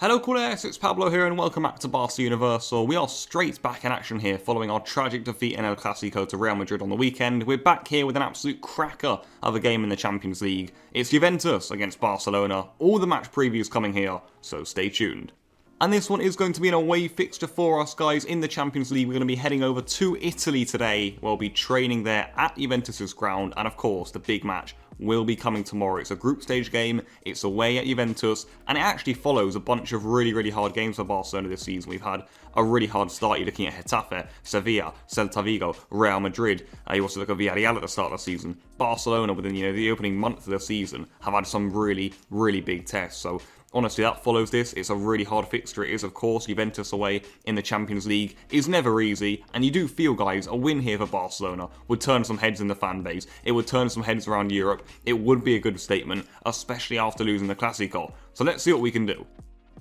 Hello Cules, it's Pablo here and welcome back to Barca Universal. We are straight back in action here following our tragic defeat in El Clasico to Real Madrid on the weekend. We're back here with an absolute cracker of a game in the Champions League. It's Juventus against Barcelona, all the match previews coming here, so stay tuned. And this one is going to be an away fixture for us guys in the Champions League. We're going to be heading over to Italy today. We'll be training there at Juventus' ground, and of course the big match will be coming tomorrow. It's a group stage game, it's away at Juventus, and it actually follows a bunch of really hard games for Barcelona this season. We've had a really hard start. You're looking at Getafe, Sevilla, Celta Vigo, Real Madrid. You also look at Villarreal at the start of the season. Barcelona within the opening month of the season have had some really big tests. So honestly, that follows this. It's a really hard fixture. It is, of course, Juventus away in the Champions League is never easy, and you do feel, guys, a win here for Barcelona would turn some heads in the fan base. It would turn some heads around Europe. It would be a good statement, especially after losing the Clasico. So let's see what we can do.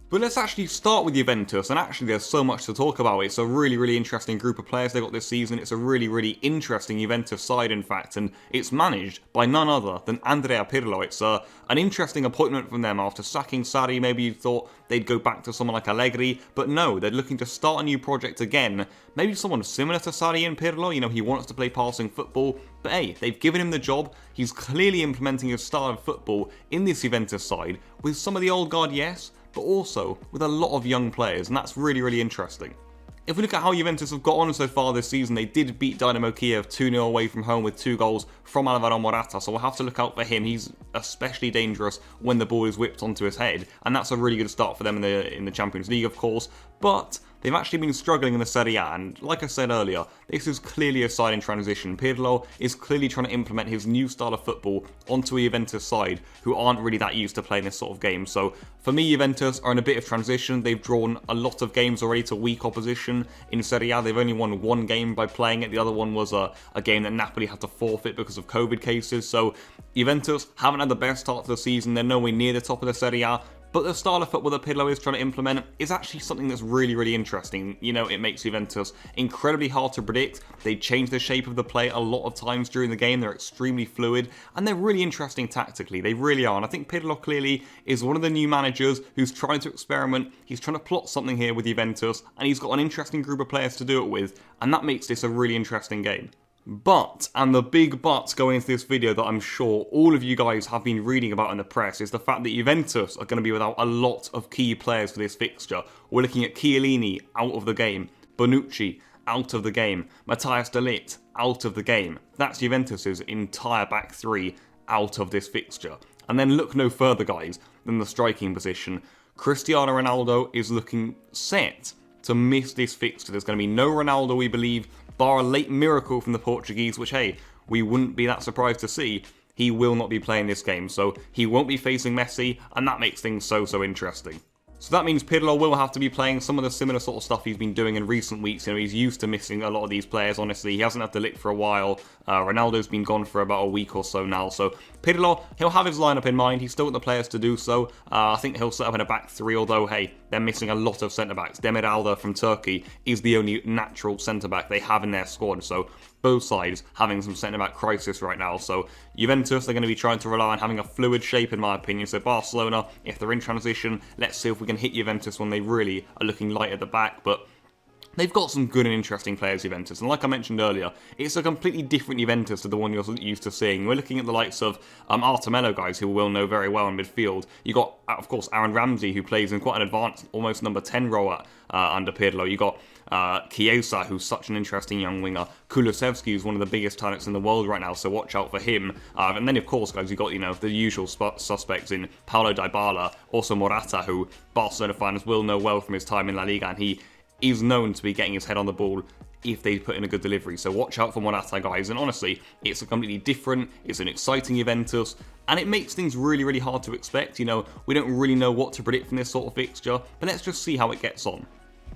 But let's actually start with Juventus, and actually there's so much to talk about. It's a really interesting group of players they got this season. It's a really interesting Juventus side, in fact, and it's managed by none other than Andrea Pirlo. It's an interesting appointment from them after sacking Sarri. Maybe you thought they'd go back to someone like Allegri, but no, they're looking to start a new project again. Maybe someone similar to Sarri and Pirlo, he wants to play passing football, but hey, they've given him the job. He's clearly implementing his style of football in this Juventus side with some of the old guard, yes, but also with a lot of young players, and that's really interesting. If we look at how Juventus have got on so far this season, they did beat Dynamo Kiev 2-0 away from home with 2 goals from Alvaro Morata, so we'll have to look out for him. He's especially dangerous when the ball is whipped onto his head, and that's a really good start for them in the Champions League, of course, but they've actually been struggling in the Serie A, and like I said earlier, this is clearly a side in transition. Pirlo is clearly trying to implement his new style of football onto a Juventus side who aren't really that used to playing this sort of game. So for me, Juventus are in a bit of transition. They've drawn a lot of games already to weak opposition. In Serie A, they've only won one game by playing it. The other one was a game that Napoli had to forfeit because of COVID cases. So Juventus haven't had the best start to the season. They're nowhere near the top of the Serie A. But the style of football that Pirlo is trying to implement is actually something that's really interesting. It makes Juventus incredibly hard to predict. They change the shape of the play a lot of times during the game. They're extremely fluid, and they're really interesting tactically. They really are, and I think Pirlo clearly is one of the new managers who's trying to experiment. He's trying to plot something here with Juventus, and he's got an interesting group of players to do it with, and that makes this a really interesting game. But, and the big but going into this video that I'm sure all of you guys have been reading about in the press, is the fact that Juventus are going to be without a lot of key players for this fixture. We're looking at Chiellini out of the game, Bonucci out of the game, Matthias de Ligt out of the game. That's Juventus's entire back three out of this fixture. And then look no further, guys, than the striking position. Cristiano Ronaldo is looking set to miss this fixture. There's going to be no Ronaldo, we believe, bar a late miracle from the Portuguese, which, hey, we wouldn't be that surprised to see. He will not be playing this game, so he won't be facing Messi, and that makes things so interesting. So that means Pirlo will have to be playing some of the similar sort of stuff he's been doing in recent weeks. He's used to missing a lot of these players, honestly. He hasn't had de Ligt for a while. Ronaldo's been gone for about a week or so now. So Pirlo, he'll have his lineup in mind. He's still got the players to do so. I think he'll set up in a back three, although, hey, they're missing a lot of centre-backs. Demiral from Turkey is the only natural centre-back they have in their squad. So both sides having some centre-back crisis right now. So Juventus, they're going to be trying to rely on having a fluid shape, in my opinion. So Barcelona, if they're in transition, let's see if we can hit Juventus when they really are looking light at the back. But they've got some good and interesting players, Juventus, and like I mentioned earlier, it's a completely different Juventus to the one you're used to seeing. We're looking at the likes of Artemelo, guys, who we'll know very well in midfield. You got, of course, Aaron Ramsey, who plays in quite an advanced, almost number 10 role under Pirlo. You got Chiesa, who's such an interesting young winger. Kulusevski, who's one of the biggest talents in the world right now, so watch out for him. And then, of course, guys, you've got, the usual suspects in Paulo Dybala, also Morata, who Barcelona fans will know well from his time in La Liga, and he is known to be getting his head on the ball if they put in a good delivery. So watch out for Morata, guys. And honestly, it's a completely different, it's an exciting Juventus, and it makes things really hard to expect. We don't really know what to predict from this sort of fixture, but let's just see how it gets on.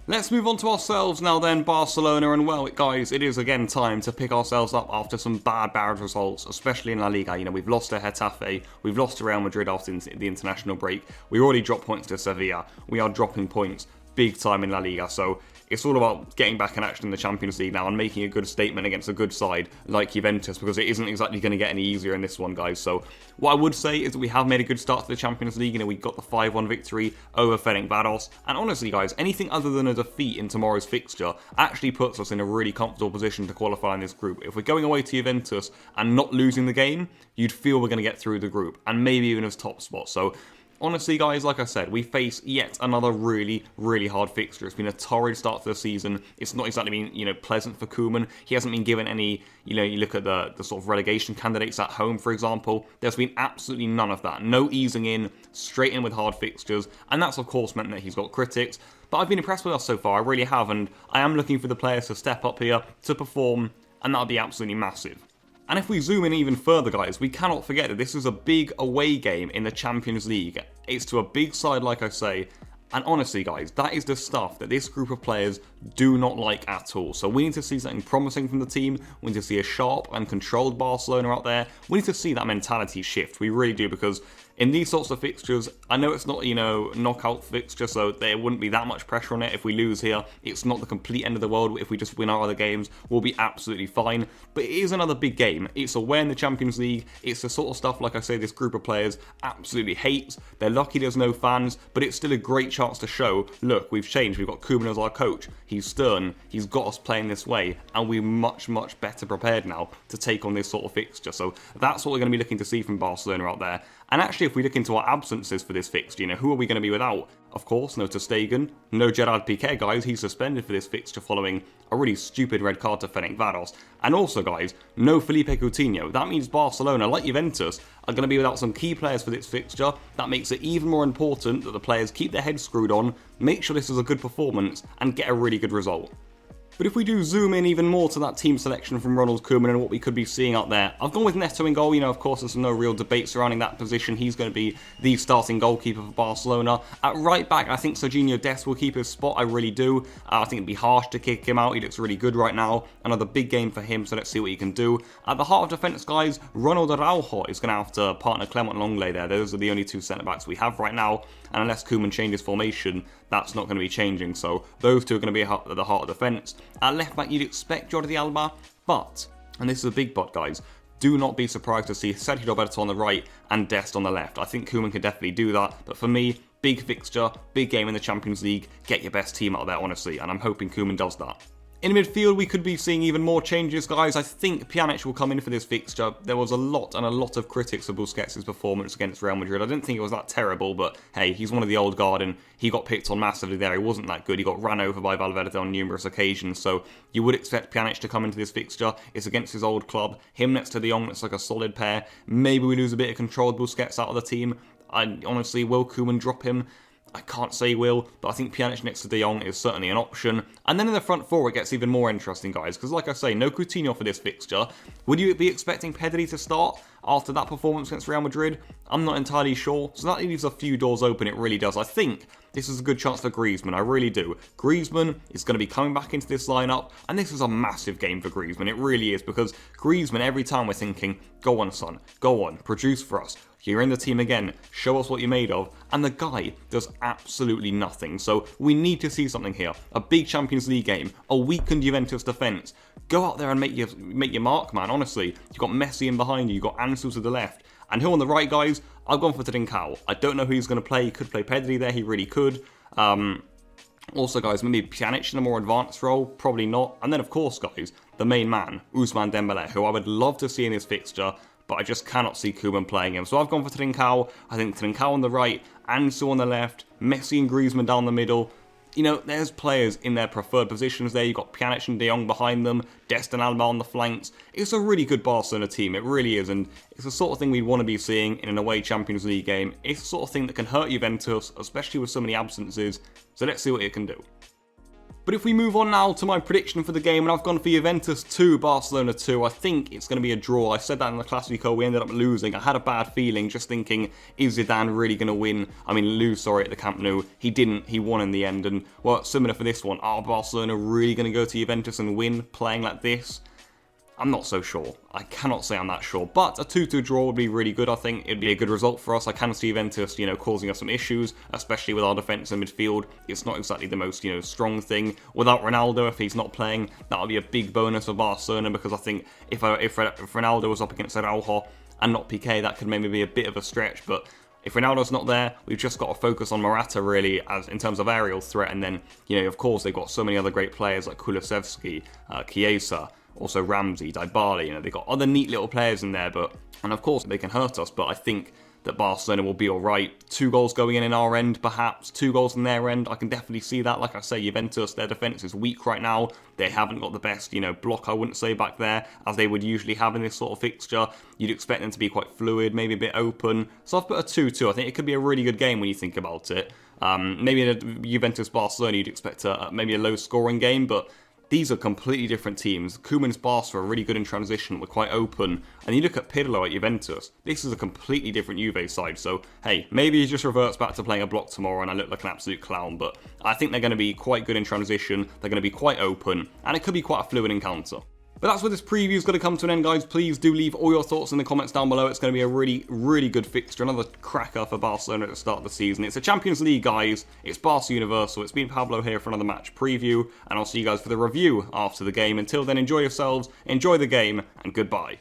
Let's move on to ourselves now then, Barcelona, and well, guys, it is again time to pick ourselves up after some bad results, especially in La Liga. We've lost to Getafe, we've lost to Real Madrid after the international break, we already dropped points to Sevilla, we are dropping points big time in La Liga, so it's all about getting back in action in the Champions League now and making a good statement against a good side like Juventus, because it isn't exactly going to get any easier in this one, guys. So what I would say is that we have made a good start to the Champions League. We got the 5-1 victory over Ferencváros, and honestly, guys, anything other than a defeat in tomorrow's fixture actually puts us in a really comfortable position to qualify in this group. If we're going away to Juventus and not losing the game, you'd feel we're going to get through the group, and maybe even as top spot. So honestly, guys, like I said, we face yet another really, really hard fixture. It's been a torrid start to the season. It's not exactly been, pleasant for Koeman. He hasn't been given any, you look at the sort of relegation candidates at home, for example. There's been absolutely none of that. No easing in, straight in with hard fixtures. And that's, of course, meant that he's got critics. But I've been impressed with us so far. I really have. And I am looking for the players to step up here, to perform. And that would be absolutely massive. And if we zoom in even further, guys, we cannot forget that this is a big away game in the Champions League. It's to a big side, like I say. And honestly, guys, that is the stuff that this group of players do not like at all. So we need to see something promising from the team. We need to see a sharp and controlled Barcelona out there. We need to see that mentality shift. We really do, because in these sorts of fixtures, I know it's not, knockout fixture, so there wouldn't be that much pressure on it. If we lose here, it's not the complete end of the world. If we just win our other games, we'll be absolutely fine. But it is another big game. It's away in the Champions League. It's the sort of stuff, like I say, this group of players absolutely hates. They're lucky there's no fans, but it's still a great chance to show, look, we've changed. We've got Koeman as our coach. He's stern. He's got us playing this way, and we're much, much better prepared now to take on this sort of fixture. So that's what we're going to be looking to see from Barcelona out there. And actually, if we look into our absences for this fixture, who are we going to be without? Of course, no Ter Stegen, no Gerard Piqué, guys. He's suspended for this fixture following a really stupid red card to Ferencváros. And also, guys, no Felipe Coutinho. That means Barcelona, like Juventus, are going to be without some key players for this fixture. That makes it even more important that the players keep their heads screwed on, make sure this is a good performance, and get a really good result. But if we do zoom in even more to that team selection from Ronald Koeman and what we could be seeing out there, I've gone with Neto in goal. Of course, there's no real debate surrounding that position. He's going to be the starting goalkeeper for Barcelona. At right back, I think Serginho Dest will keep his spot. I really do. I think it'd be harsh to kick him out. He looks really good right now. Another big game for him, so let's see what he can do. At the heart of defence, guys, Ronald Araujo is going to have to partner Clement Longley there. Those are the only two centre-backs we have right now. And unless Koeman changes formation, that's not going to be changing. So those two are going to be at the heart of defence. At left back, you'd expect Jordi Alba, but, and this is a big but, guys, do not be surprised to see Sergio Roberto on the right and Dest on the left. I think Koeman can definitely do that, but for me, big fixture, big game in the Champions League, get your best team out there, honestly, and I'm hoping Koeman does that. In midfield, we could be seeing even more changes, guys. I think Pjanic will come in for this fixture. There was a lot of critics of Busquets' performance against Real Madrid. I didn't think it was that terrible, but hey, he's one of the old guard and he got picked on massively there. He wasn't that good. He got ran over by Valverde on numerous occasions, so you would expect Pjanic to come into this fixture. It's against his old club. Him next to De Jong, that's like a solid pair. Maybe we lose a bit of control with Busquets out of the team. Honestly, will Koeman drop him? I can't say will, but I think Pjanic next to De Jong is certainly an option. And then in the front four, it gets even more interesting, guys, because like I say, no Coutinho for this fixture. Would you be expecting Pedri to start after that performance against Real Madrid? I'm not entirely sure, so that leaves a few doors open, it really does. I think this is a good chance for Griezmann, I really do. Griezmann is going to be coming back into this lineup, and this is a massive game for Griezmann, it really is, because Griezmann, every time we're thinking, go on son, go on, produce for us. You're in the team again, show us what you're made of, and the guy does absolutely nothing. So we need to see something here. A big Champions League game, a weakened Juventus defence. Go out there and make your mark, man, honestly. You've got Messi in behind you, you've got Ansu to the left. And who on the right, guys? I've gone for Trincao. I don't know who he's going to play. He could play Pedri there, he really could. Also, guys, maybe Pjanic in a more advanced role, probably not. And then, of course, guys, the main man, Ousmane Dembélé, who I would love to see in this fixture, but I just cannot see Koeman playing him. So I've gone for Trincao. I think Trincao on the right, Ansu on the left, Messi and Griezmann down the middle. There's players in their preferred positions there. You've got Pjanic and De Jong behind them, Dest and Alba on the flanks. It's a really good Barcelona team, it really is, and it's the sort of thing we'd want to be seeing in an away Champions League game. It's the sort of thing that can hurt Juventus, especially with so many absences, so let's see what it can do. But if we move on now to my prediction for the game, and I've gone for Juventus 2, Barcelona 2, I think it's going to be a draw. I said that in the Clasico, we ended up losing. I had a bad feeling just thinking, is Zidane really going to lose at the Camp Nou. He didn't, he won in the end, and well, similar for this one. Are Barcelona really going to go to Juventus and win playing like this? I'm not so sure. I cannot say I'm that sure. But a 2-2 draw would be really good, I think. It'd be a good result for us. I can see Juventus, causing us some issues, especially with our defence and midfield. It's not exactly the most, strong thing. Without Ronaldo, if he's not playing, that would be a big bonus for Barcelona, because I think if Ronaldo was up against Araujo and not Piqué, that could maybe be a bit of a stretch. But if Ronaldo's not there, we've just got to focus on Morata, really, as in terms of aerial threat. And then, of course, they've got so many other great players like Kulusevski, Chiesa, also Ramsey, Dybala. They've got other neat little players in there, and of course they can hurt us. But I think that Barcelona will be all right. 2 goals going in our end, perhaps 2 goals in their end. I can definitely see that. Like I say, Juventus, their defence is weak right now. They haven't got the best, block, I wouldn't say, back there, as they would usually have in this sort of fixture. You'd expect them to be quite fluid, maybe a bit open. So I've put a 2-2. I think it could be a really good game when you think about it. Maybe in a Juventus-Barcelona, you'd expect maybe a low-scoring game, but these are completely different teams. Koeman's Barca are really good in transition. We're quite open. And you look at Pirlo at Juventus. This is a completely different Juve side. So, hey, maybe he just reverts back to playing a block tomorrow and I look like an absolute clown. But I think they're going to be quite good in transition. They're going to be quite open. And it could be quite a fluid encounter. But that's where this preview's going to come to an end, guys. Please do leave all your thoughts in the comments down below. It's going to be a really, really good fixture. Another cracker for Barcelona at the start of the season. It's a Champions League, guys. It's Barca Universal. It's been Pablo here for another match preview. And I'll see you guys for the review after the game. Until then, enjoy yourselves, enjoy the game, and goodbye.